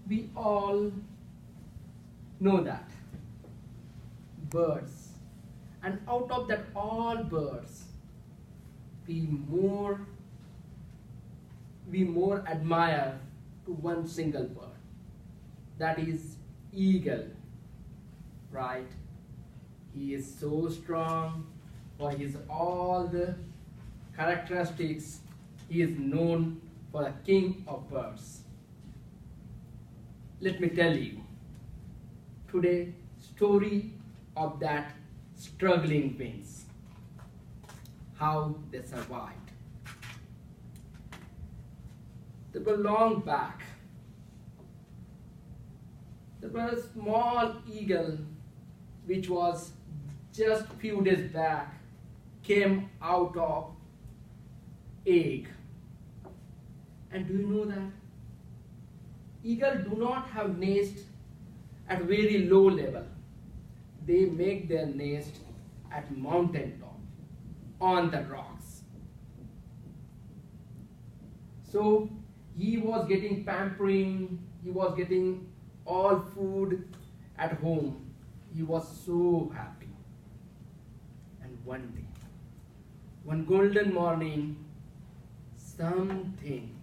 We all know that birds, and out of that all birds, we more admire to one single bird, that is eagle, right? He is so strong for his all the characteristics. He is known for the king of birds. Let me tell you today story of that struggling wings, how they survived. They were long back. There was a small eagle which was just few days back came out of egg. And do you know that eagle do not have nest at very low level? They make their nest at mountain top on the rocks. So he was getting pampering, he was getting all food at home. He was so happy. And one day, one golden morning, something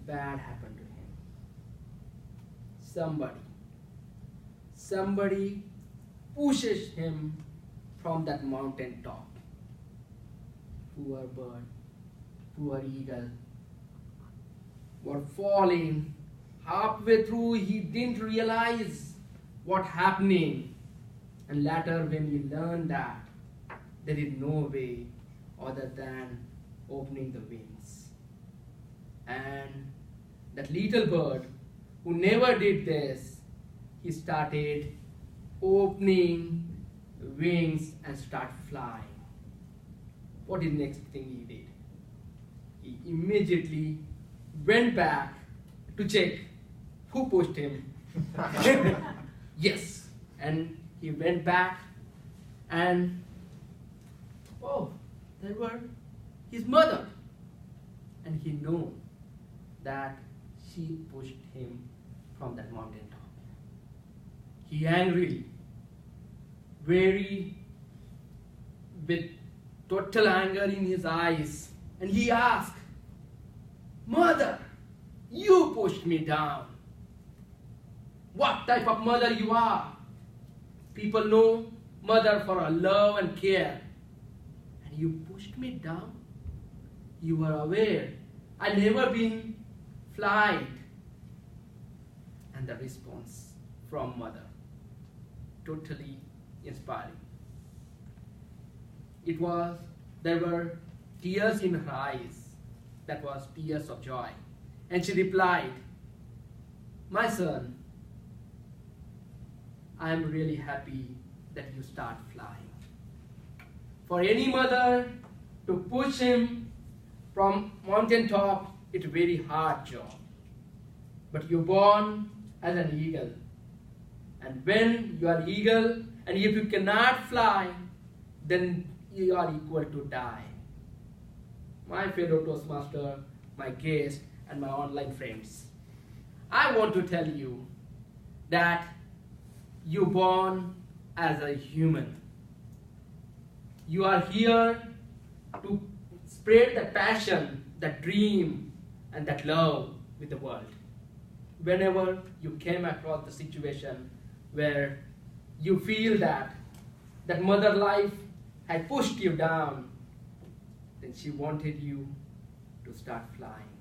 bad happened to him. Somebody pushes him from that mountain top. Poor bird, poor eagle were falling. Halfway through, he didn't realize what happening. And later, when he learned that there is no way other than opening the wings. And that little bird who never did this, he started opening wings and start flying. What is the next thing he did? He immediately went back to check who pushed him. Yes, and he went back and oh, there were his mother, and he knew that she pushed him from that mountain top. He angrily, very with total anger in his eyes, and he asked, "Mother, you pushed me down. What type of mother you are? People know mother for her love and care. And you pushed me down? You were aware I never been flight." And the response from mother, totally inspiring. There were tears in her eyes. That was tears of joy. And she replied, "My son, I am really happy that you start flying. For any mother to push him from mountain top, it's a very hard job. But you're born as an eagle. And when you are eagle, and if you cannot fly, then you are equal to die." My fellow Toastmaster, my guest, and my online friends, I want to tell you that you're born as a human. You are here to spread the passion, the dream, and that love with the world. Whenever you came across the situation where you feel that mother life had pushed you down, then she wanted you to start flying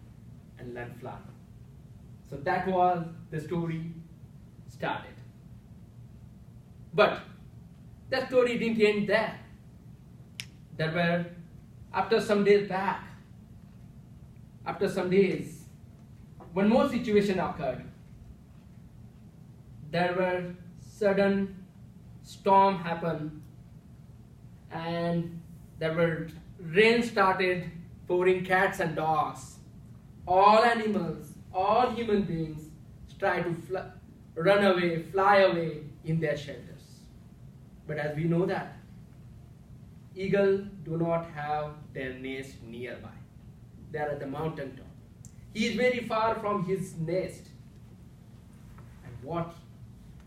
and learn flying. So that was the story started. But the story didn't end there. There were, after some days, one more situation occurred. There were sudden storm happened, and there were rain started pouring. Cats and dogs, all animals, all human beings try to run away, fly away in their shelters. But as we know that eagle do not have their nest nearby. They are at the mountain top. He is very far from his nest.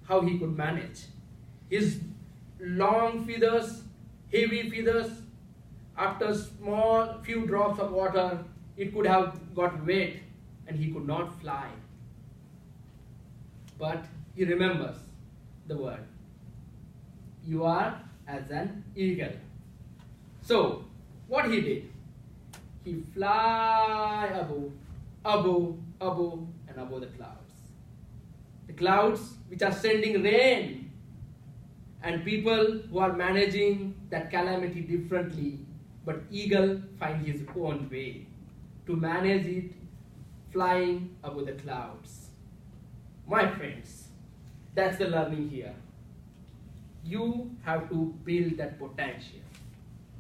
how he could manage. His long feathers, heavy feathers, after small few drops of water, it could have got wet and he could not fly. But he remembers the word, you are as an eagle. So, what he did? He fly above, and above the clouds. The clouds which are sending rain, and people who are managing that calamity differently, but eagle find his own way to manage it, flying above the clouds. My friends, that's the learning here. You have to build that potential.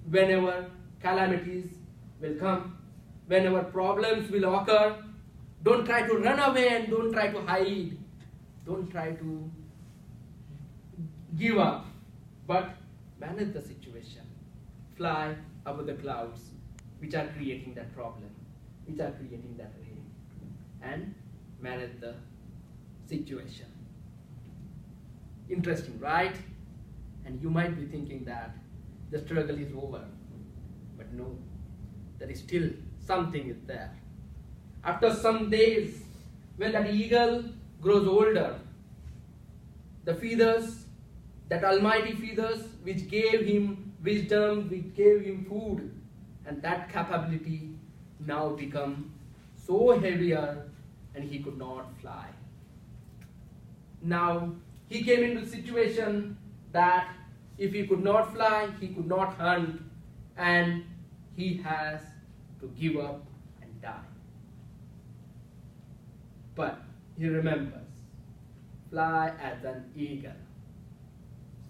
Whenever calamities will come, whenever problems will occur, don't try to run away and don't try to hide. Don't try to give up, but manage the situation. Fly above the clouds which are creating that problem, which are creating that rain, and manage the situation. Interesting, right? And you might be thinking that the struggle is over, but no, there is still something is there. After some days, when that eagle grows older, the feathers, that almighty feathers which gave him wisdom, which gave him food, and that capability now become so heavier and he could not fly. Now he came into a situation that if he could not fly, he could not hunt, and he has to give up and die. But he remembers, fly as an eagle.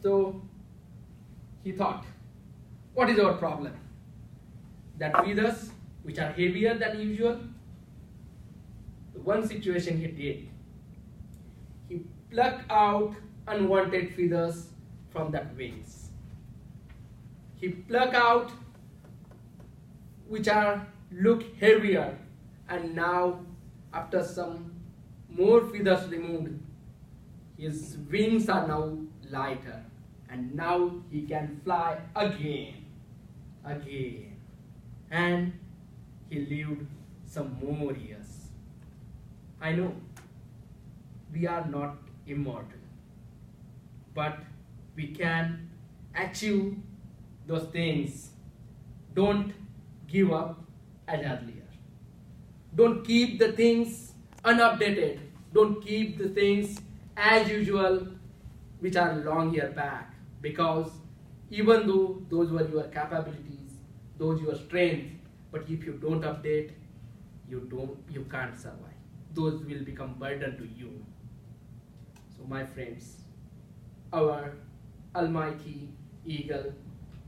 So he thought, what is our problem? That feathers which are heavier than usual. The one situation he did, he plucked out unwanted feathers from that wings. He plucked out which are look heavier, and now after some more feathers removed, his wings are now lighter, and now he can fly again, and he lived some more years. I know we are not immortal, but we can achieve those things. Don't give up as earlier. Don't keep the things unupdated. Don't keep the things as usual which are long year back, because even though those were your capabilities, those your strength, but if you don't update, you can't survive. Those will become burden to you. So my friends, our almighty eagle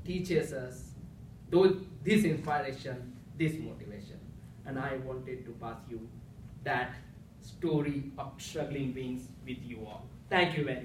teaches us this inspiration, this motivation, and I wanted to pass you that story of struggling wings with you all. Thank you very much.